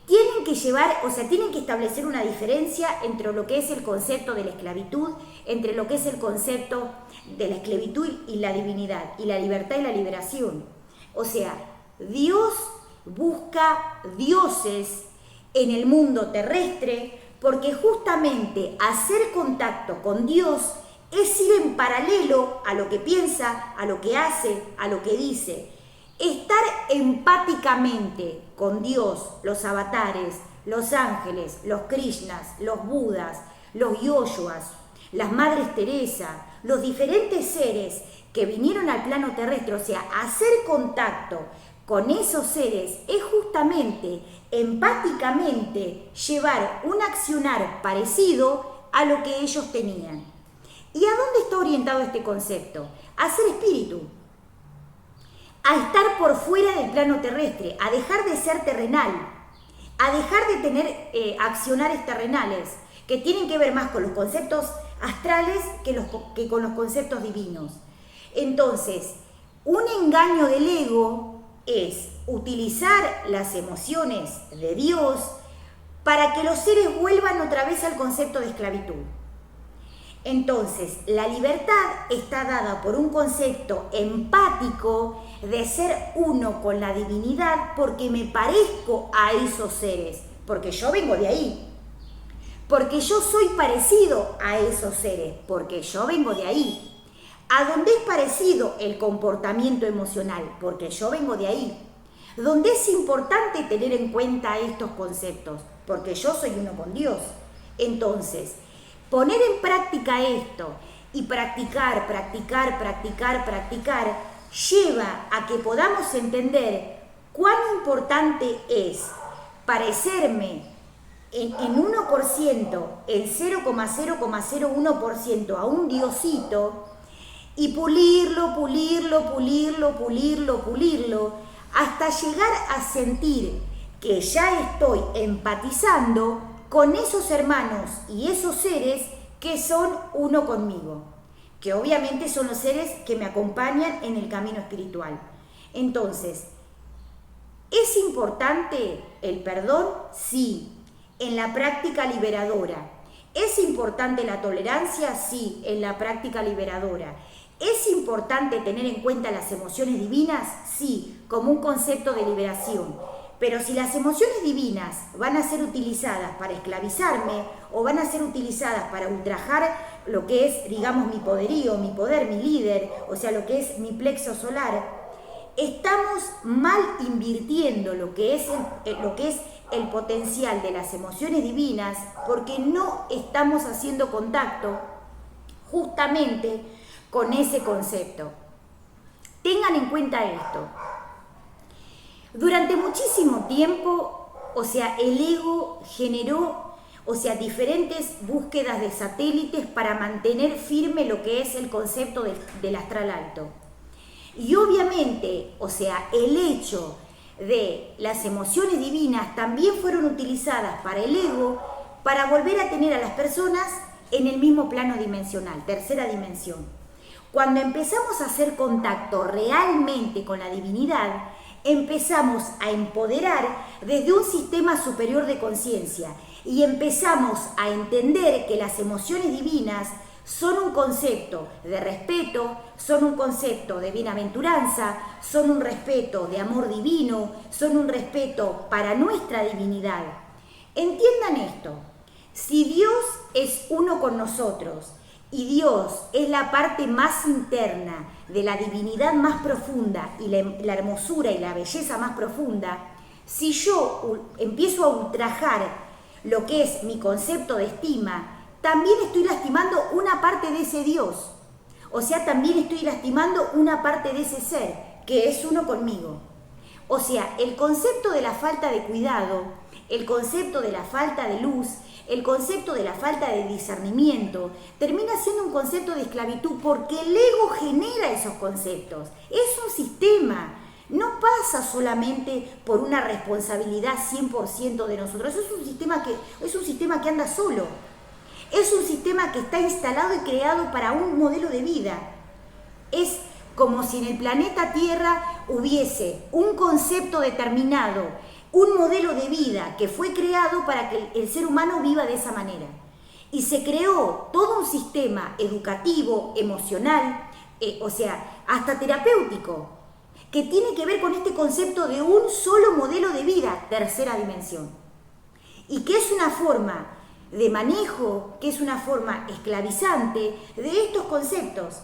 Tienen que establecer una diferencia entre lo que es el concepto de la esclavitud, entre lo que es el concepto de la esclavitud y la divinidad, y la libertad y la liberación. O sea, Dios busca dioses en el mundo terrestre porque justamente hacer contacto con Dios es ir en paralelo a lo que piensa, a lo que hace, a lo que dice. Estar empáticamente con Dios, los avatares, los ángeles, los Krishnas, los Budas, los Yoshuas, las Madres Teresa, los diferentes seres que vinieron al plano terrestre, o sea, hacer contacto con esos seres es justamente empáticamente llevar un accionar parecido a lo que ellos tenían. ¿Y a dónde está orientado este concepto? A ser espíritu, a estar por fuera del plano terrestre, a dejar de ser terrenal, a dejar de tener accionares terrenales que tienen que ver más con los conceptos astrales que con los conceptos divinos. Entonces, un engaño del ego es utilizar las emociones de Dios para que los seres vuelvan otra vez al concepto de esclavitud. Entonces, la libertad está dada por un concepto empático de ser uno con la divinidad porque me parezco a esos seres, porque yo vengo de ahí, porque yo soy parecido a esos seres, porque yo vengo de ahí. a donde es parecido el comportamiento emocional, porque yo vengo de ahí, donde es importante tener en cuenta estos conceptos, porque yo soy uno con Dios. Entonces, poner en práctica esto y practicar, lleva a que podamos entender cuán importante es parecerme en 1%, el 0,001% a un diosito y pulirlo, hasta llegar a sentir que ya estoy empatizando con esos hermanos y esos seres que son uno conmigo, que obviamente son los seres que me acompañan en el camino espiritual. Entonces, ¿es importante el perdón? Sí, en la práctica liberadora. ¿Es importante la tolerancia? Sí, en la práctica liberadora. ¿Es importante tener en cuenta las emociones divinas? Sí, como un concepto de liberación. Pero si las emociones divinas van a ser utilizadas para esclavizarme o van a ser utilizadas para ultrajar lo que es, digamos, mi poderío, mi poder, mi líder, o sea, lo que es mi plexo solar, estamos mal invirtiendo lo que es el potencial de las emociones divinas, porque no estamos haciendo contacto justamente con ese concepto. Tengan en cuenta esto. Durante muchísimo tiempo, el ego generó, diferentes búsquedas de satélites para mantener firme lo que es el concepto del astral alto. Y obviamente, el hecho de las emociones divinas también fueron utilizadas para el ego para volver a tener a las personas en el mismo plano dimensional, tercera dimensión. Cuando empezamos a hacer contacto realmente con la divinidad, empezamos a empoderar desde un sistema superior de conciencia y empezamos a entender que las emociones divinas son un concepto de respeto, son un concepto de bienaventuranza, son un respeto de amor divino, son un respeto para nuestra divinidad. Entiendan esto, si Dios es uno con nosotros y Dios es la parte más interna de la divinidad más profunda y la hermosura y la belleza más profunda, si yo empiezo a ultrajar lo que es mi concepto de estima, también estoy lastimando una parte de ese Dios. También estoy lastimando una parte de ese ser, que es uno conmigo. El concepto de la falta de cuidado, el concepto de la falta de luz, el concepto de la falta de discernimiento, termina siendo un concepto de esclavitud porque el ego genera esos conceptos. Es un sistema. No pasa solamente por una responsabilidad 100% de nosotros. Es un sistema que anda solo. Es un sistema que está instalado y creado para un modelo de vida. Es como si en el planeta Tierra hubiese un concepto determinado, un modelo de vida que fue creado para que el ser humano viva de esa manera. Y se creó todo un sistema educativo, emocional, hasta terapéutico, que tiene que ver con este concepto de un solo modelo de vida, tercera dimensión. Y que es una forma de manejo, que es una forma esclavizante de estos conceptos.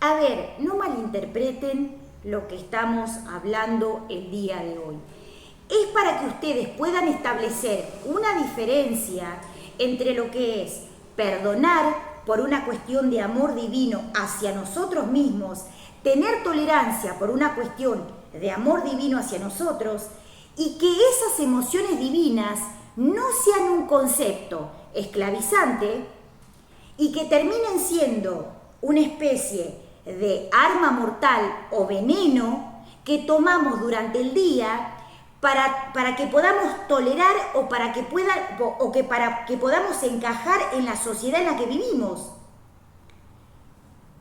A ver, no malinterpreten lo que estamos hablando el día de hoy. Es para que ustedes puedan establecer una diferencia entre lo que es perdonar por una cuestión de amor divino hacia nosotros mismos, tener tolerancia por una cuestión de amor divino hacia nosotros, y que esas emociones divinas no sean un concepto esclavizante y que terminen siendo una especie de arma mortal o veneno que tomamos durante el día para que podamos tolerar para que podamos encajar en la sociedad en la que vivimos.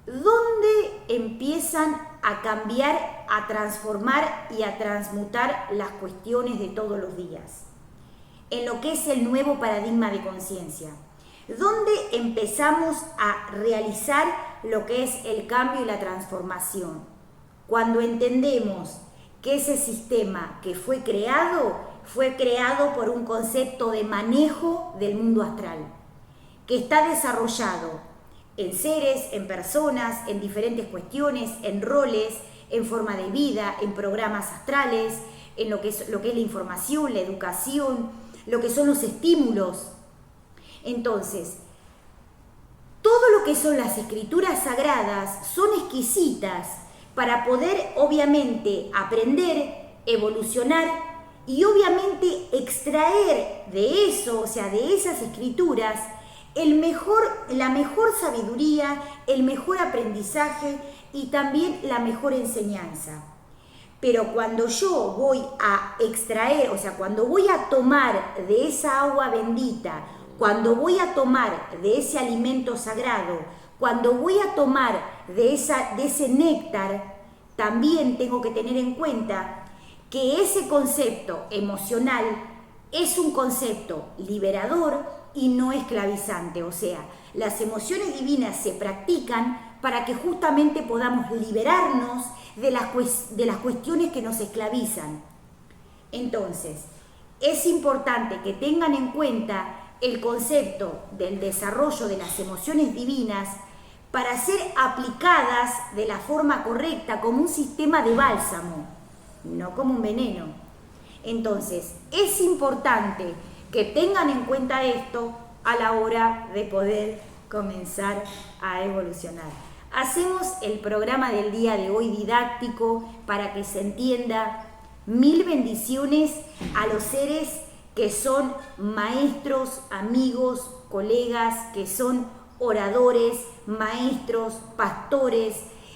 ¿Dónde empiezan a cambiar, a transformar y a transmutar las cuestiones de todos los días? En lo que es el nuevo paradigma de conciencia. ¿Dónde empezamos a realizar lo que es el cambio y la transformación? Cuando entendemos que ese sistema que fue creado por un concepto de manejo del mundo astral, que está desarrollado en seres, en personas, en diferentes cuestiones, en roles, en forma de vida, en programas astrales, en lo que es la información, la educación, lo que son los estímulos. Entonces, todo lo que son las escrituras sagradas son exquisitas para poder obviamente aprender, evolucionar y obviamente extraer de eso, o sea, de esas escrituras, la mejor sabiduría, el mejor aprendizaje y también la mejor enseñanza. Pero cuando yo voy a extraer, o sea, cuando voy a tomar de esa agua bendita, cuando voy a tomar de ese alimento sagrado, cuando voy a tomar de ese néctar, también tengo que tener en cuenta que ese concepto emocional es un concepto liberador y no esclavizante. O sea, las emociones divinas se practican para que justamente podamos liberarnos de las cuestiones que nos esclavizan. Entonces, es importante que tengan en cuenta el concepto del desarrollo de las emociones divinas para ser aplicadas de la forma correcta como un sistema de bálsamo, no como un veneno. Entonces, es importante que tengan en cuenta esto a la hora de poder comenzar a evolucionar. Hacemos el programa del día de hoy didáctico para que se entienda. 1000 bendiciones a los seres que son maestros, amigos, colegas, que son oradores, maestros, pastores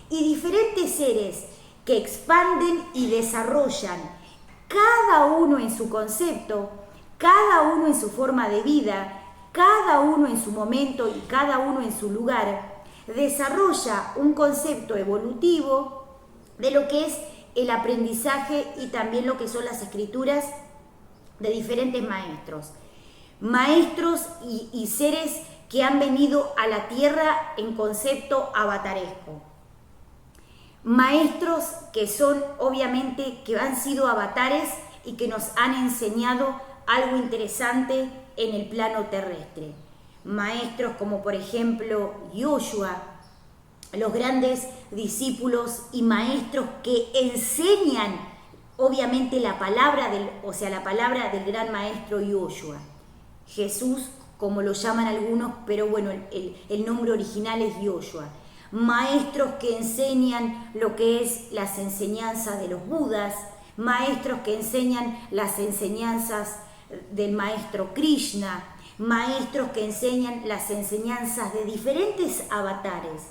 y diferentes seres que expanden y desarrollan cada uno en su concepto, cada uno en su forma de vida, cada uno en su momento y cada uno en su lugar, desarrolla un concepto evolutivo de lo que es el aprendizaje y también lo que son las escrituras de diferentes maestros. Maestros y seres que han venido a la tierra en concepto avataresco. Maestros que son obviamente que han sido avatares y que nos han enseñado algo interesante en el plano terrestre. Maestros como por ejemplo Yoshua, los grandes discípulos y maestros que enseñan obviamente la palabra del gran maestro Yoshua. Jesús, como lo llaman algunos, pero bueno, el nombre original es Yoshua. Maestros que enseñan lo que es las enseñanzas de los Budas, maestros que enseñan las enseñanzas del maestro Krishna, maestros que enseñan las enseñanzas de diferentes avatares.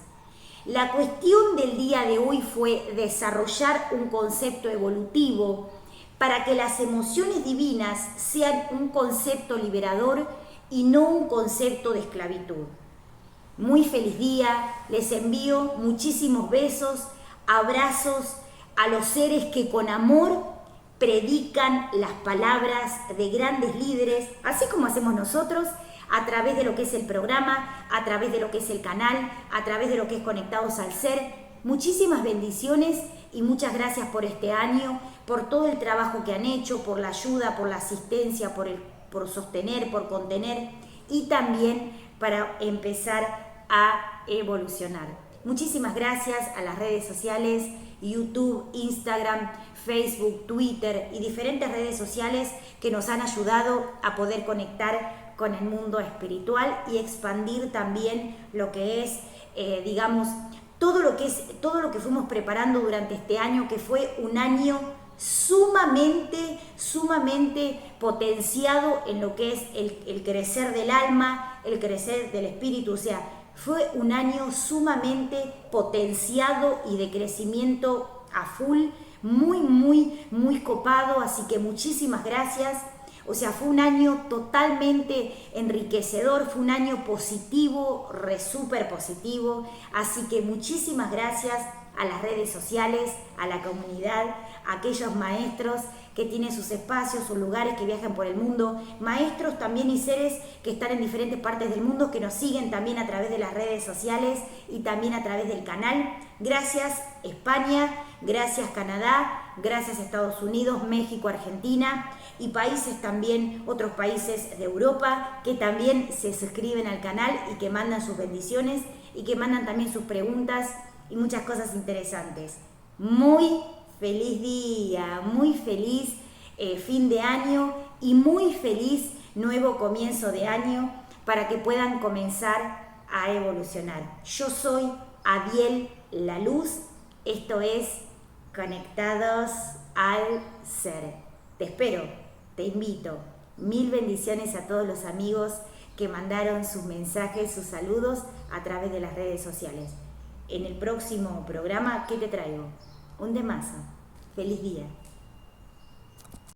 La cuestión del día de hoy fue desarrollar un concepto evolutivo para que las emociones divinas sean un concepto liberador y no un concepto de esclavitud. Muy feliz día, les envío muchísimos besos, abrazos a los seres que con amor predican las palabras de grandes líderes, así como hacemos nosotros, a través de lo que es el programa, a través de lo que es el canal, a través de lo que es Conectados al Ser. Muchísimas bendiciones y muchas gracias por este año, por todo el trabajo que han hecho, por la ayuda, por la asistencia, por sostener, por contener y también para empezar a evolucionar. Muchísimas gracias a las redes sociales, YouTube, Instagram, Facebook, Twitter y diferentes redes sociales que nos han ayudado a poder conectar con el mundo espiritual y expandir también lo que es, todo lo que fuimos preparando durante este año, que fue un año sumamente potenciado en lo que es el crecer del alma, el crecer del espíritu. O sea, fue un año sumamente potenciado y de crecimiento a full, muy copado, así que muchísimas gracias. O sea, fue un año totalmente enriquecedor, fue un año positivo, súper positivo, así que muchísimas gracias a las redes sociales, a la comunidad, a aquellos maestros que tienen sus espacios, sus lugares, que viajan por el mundo, maestros también y seres que están en diferentes partes del mundo, que nos siguen también a través de las redes sociales y también a través del canal. Gracias España, gracias Canadá, gracias Estados Unidos, México, Argentina y países también, otros países de Europa que también se suscriben al canal y que mandan sus bendiciones. y que mandan también sus preguntas y muchas cosas interesantes. Muy feliz día, muy feliz fin de año y muy feliz nuevo comienzo de año para que puedan comenzar a evolucionar. Yo soy Adiel La Luz, esto es Conectados al Ser. Te espero, te invito. Mil bendiciones a todos los amigos que mandaron sus mensajes, sus saludos a través de las redes sociales. En el próximo programa, ¿qué te traigo? Un temazo. Feliz día.